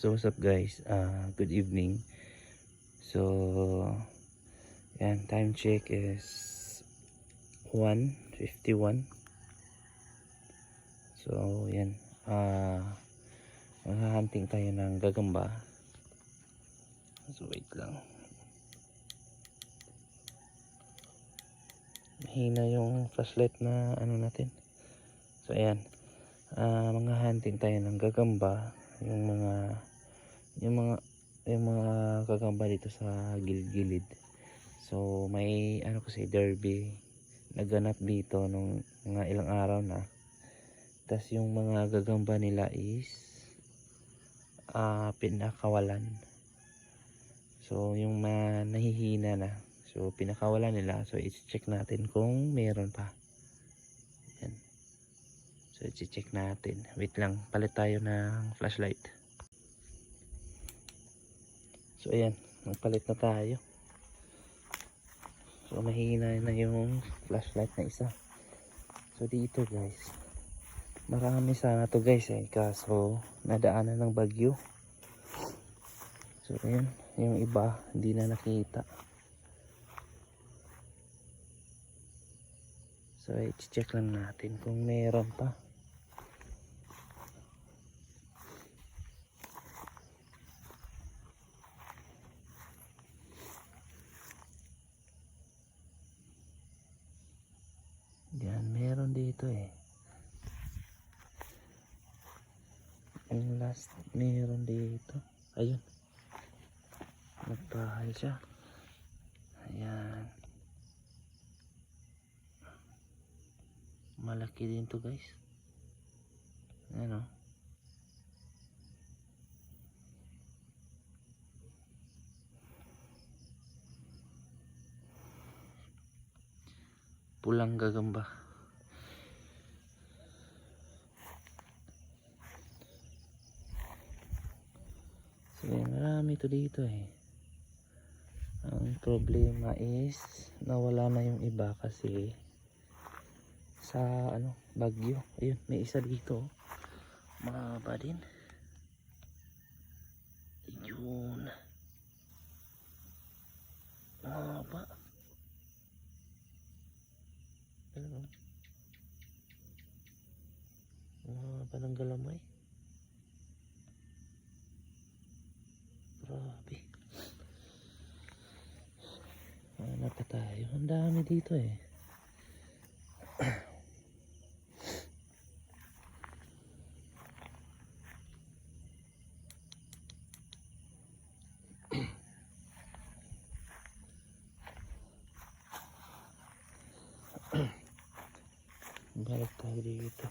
So what's up guys, good evening. So yan, time check is 1:51. So yan, maghahunting tayo ng gagamba. So wait lang, mahina yung flashlight na ano natin. So ayan, maghahunting tayo ng gagamba, yung mga gagamba dito sa gilid-gilid. So may ano kasi derby naganap dito nung mga ilang araw na. Tas yung mga gagamba nila is pinakawalan. So yung mga nahihina na, so pinakawalan nila. So i-check natin kung meron pa. Yan. So i-check natin. Wait lang, palit tayo ng flashlight. So ayan, nagpalit na tayo. So mahina na yung flashlight na isa. So dito guys, marami sana to guys kaso nadaanan ng bagyo. So ayan, yung iba hindi na nakita. So i-check lang natin kung meron pa. Yan, meron dito yung last meron dito. Ayun, nagbahay siya. Ayan, malaki din to guys. Ayan o. Pulang gagamba. So marami to dito Ang problema is nawala na yung iba kasi sa bagyo. Ayun, may isa dito. Mahaba din. Ayun. Mahaba. Ayun. Mahaba ng galamay. Grabe. Ano pa tayo? Ang dami dito Balik tayo dito.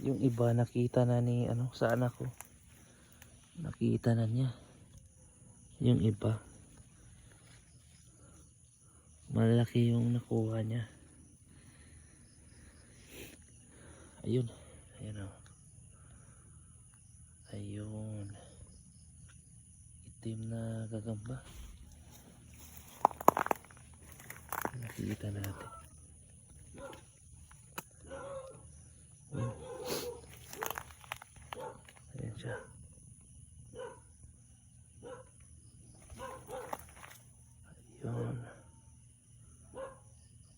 Yung iba nakita na ni sa anak ko. Nakita na niya. Yung iba malaki yung nakuha niya. Ayun. Ayun Ayun. Itim na gagamba. Nakita natin. Ayan siya. Ayun.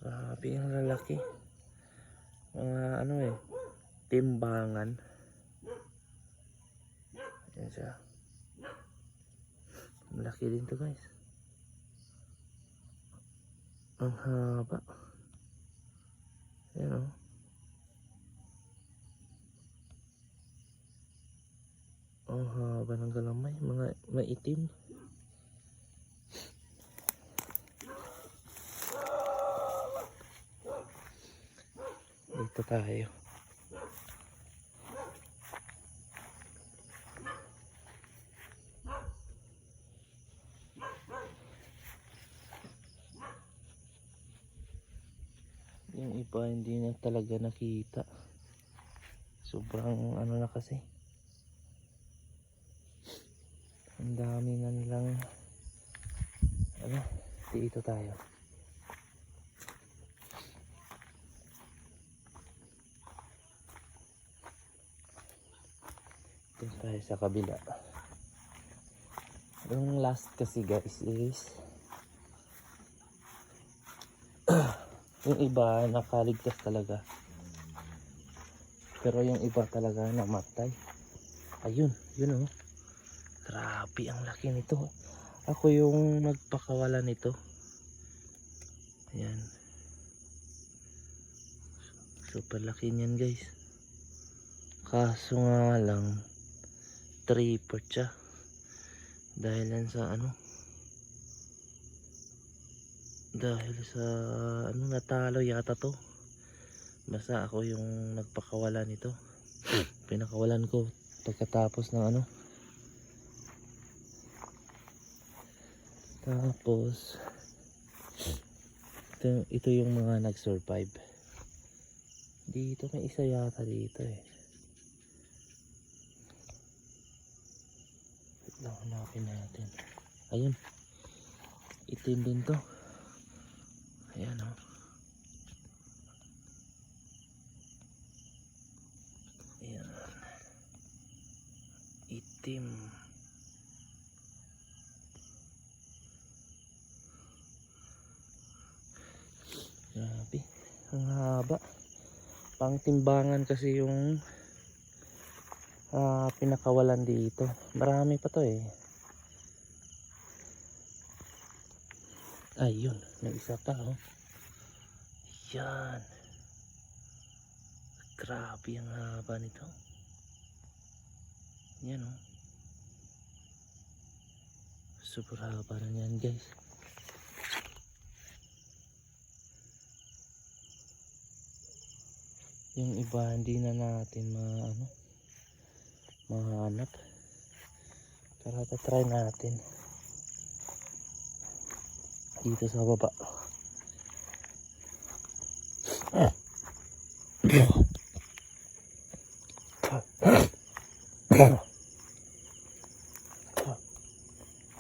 Grabe ang lalaki. Mga timbangan. Ayan siya. Malaki din to guys. Ang haba. Ayan ang haba ng galamay. Mga maitim. Dito tayo. Yung iba hindi na talaga nakita. Sobrang na kasi. Ang dami na nilang dito tayo. Dito tayo sa kabila. Yung last kasi guys is yung iba nakaligtas talaga, pero yung iba talaga namatay. Ayun, yun oh. Grabe ang laki nito. Ako yung nagpakawala nito. Ayan. Super laki niyan guys. Kaso nga lang 3/4 siya. Dahil lang sa dahil sa natalo yata to. Basta ako yung nagpakawala nito. Pinakawalan ko pagkatapos ng tapos ito yung mga nag-survive. Dito may isa yata dito eh. Hanapin natin. Ayun, itim din to. Ayan oh. Ayan, itim. Grabe, ang haba. Pangtimbangan kasi yung pinakawalan dito. Marami pa to eh. Ayun, may isa pa oh. Yan. Grabe ang haba nito. Yan oh. Super haba na yan guys. Yung iba hindi na natin mahanap. Pero try natin dito sa baba.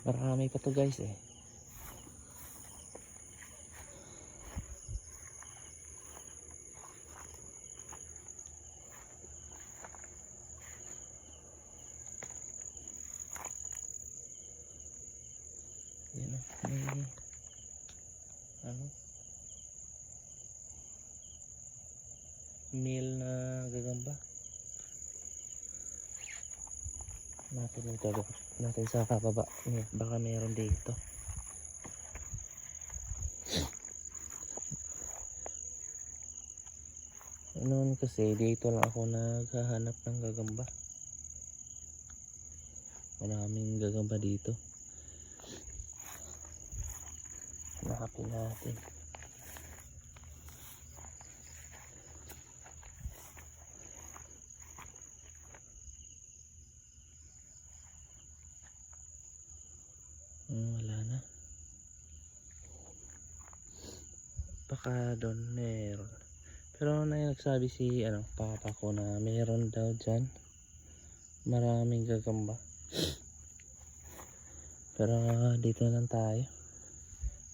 Marami pa to guys eh. Yan, meal na gagamba. Natin ito natin sa kababa. Baka meron dito. Noon kasi dito lang ako naghahanap ng gagamba. Maraming gagamba dito. Hanapin natin. Wala na. Baka doon meron. Pero nagsabi si papa ko na meron daw dyan. Maraming gagamba. Pero dito lang tayo.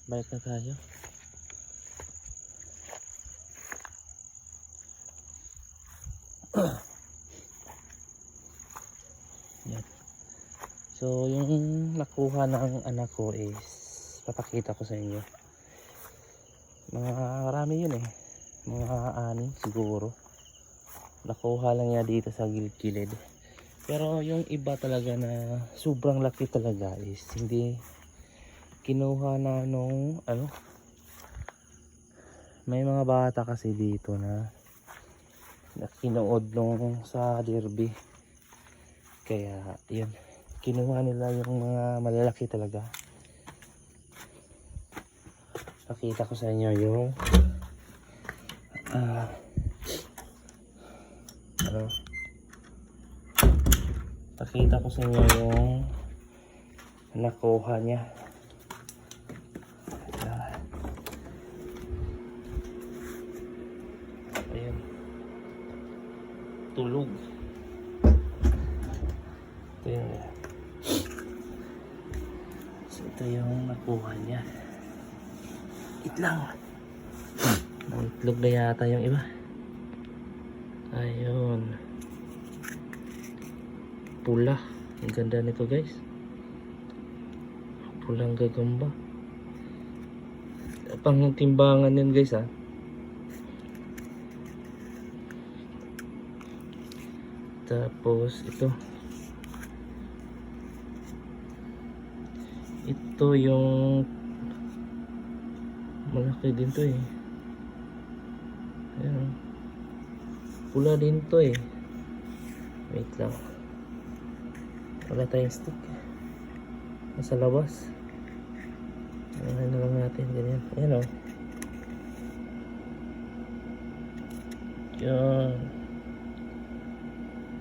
Balik na tayo. Yan. So yung nakuha ng anak ko is papakita ko sa inyo. Mga marami yun eh. Mga 6 siguro. Nakuha lang niya dito sa gilid-gilid. Pero yung iba talaga na sobrang laki talaga is hindi kinuha na nung may mga bata kasi dito na kinuod nung sa derby. Kaya yun, kinuha nila yung mga malalaki talaga. Pakita ko sa inyo yung pakita ko sa inyo yung nakuha niya. Ayun, tulog. Ito yung so ito yung nakuha niya. Itlang ang itlog na yata yung iba. Ayun. pula. Ang ganda nito guys. Pulang gagamba. Pang timbangan yan guys ha. Tapos ito yung malaki din to eh. Ayan, pula din to eh. Wait lang, wala tayong stick, nasa labas. Ayan na lang natin, ganyan. Ayan o. Yan,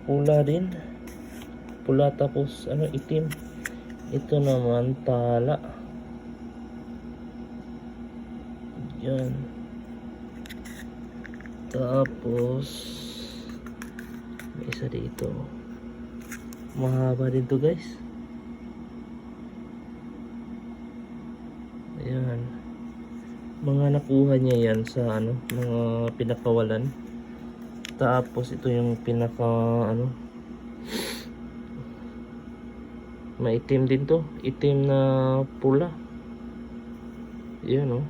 pula din, pula tapos itim. Ito naman tala. Yan. Tapos may isa dito. Mahaba din to guys. Ayan. Mga nakuha niya yan sa mga pinakawalan. Tapos ito yung pinaka maitim din to. Itim na pula. Yan o.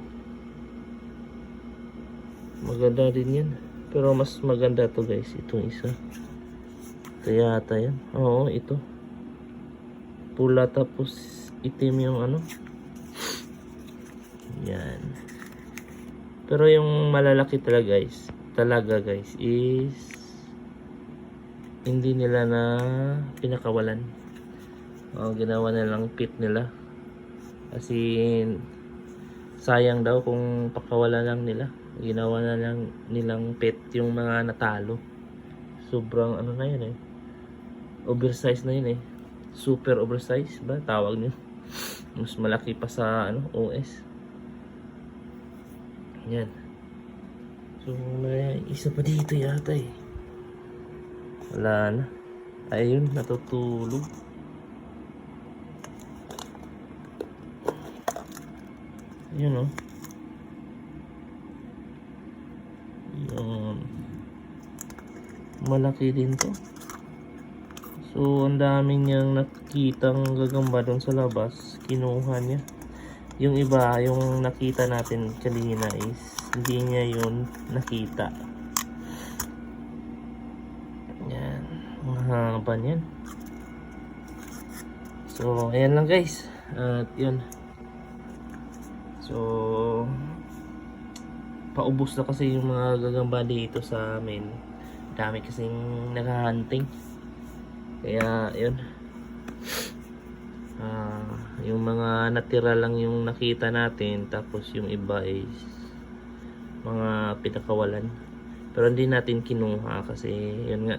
Maganda din yan. Pero mas maganda to guys. Itong isa. Ito yata yan. Oo, ito. Pula tapos itim yung Yan. Pero yung malalaki talaga guys is hindi nila na pinakawalan. Ginawa na lang pit nila. Kasi sayang daw kung pakawalan lang nila. Ginawa na lang nilang pet yung mga natalo. Sobrang na yun eh. Oversize na yun eh. Super oversize ba tawag niyo? Mas malaki pa sa OS. Yan. So may isa pa dito yata eh. Wala na. Ayun, natutulog. Yan o. Yan. Malaki din to. So ang dami niyang nakitang gagamba doon sa labas. Kinuha niya. Yung iba, yung nakita natin kanina is hindi niya yun nakita. Yan. Mahaba niyan. So ayan lang guys. At yun. So paubos na kasi yung mga gagamba dito sa amin. Dami kasing naghahunting. Kaya yun. Yung mga natira lang yung nakita natin. Tapos yung iba is mga pinakawalan. Pero hindi natin kinuha kasi yun nga.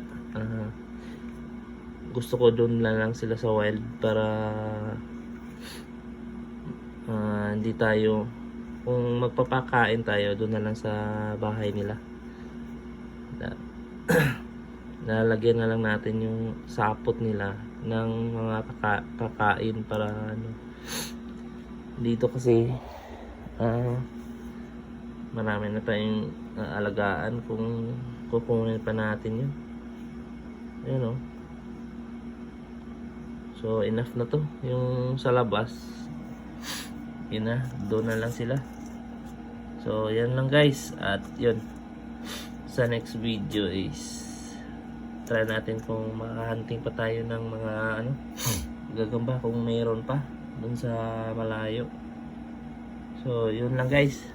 Gusto ko doon lang sila sa wild para hindi tayo, kung magpapakain tayo doon na lang sa bahay nila. Lalagyan na lang natin yung sapot nila ng mga kakain para dito kasi marami na tayong alagaan kung kukunin pa natin yun. Ayun o. So enough na to yung sa labas. Yun na, doon na lang sila. So yan lang guys. At yun, sa next video is try natin kung makahunting pa tayo ng mga gagamba kung mayroon pa dun sa malayo. So yun lang guys.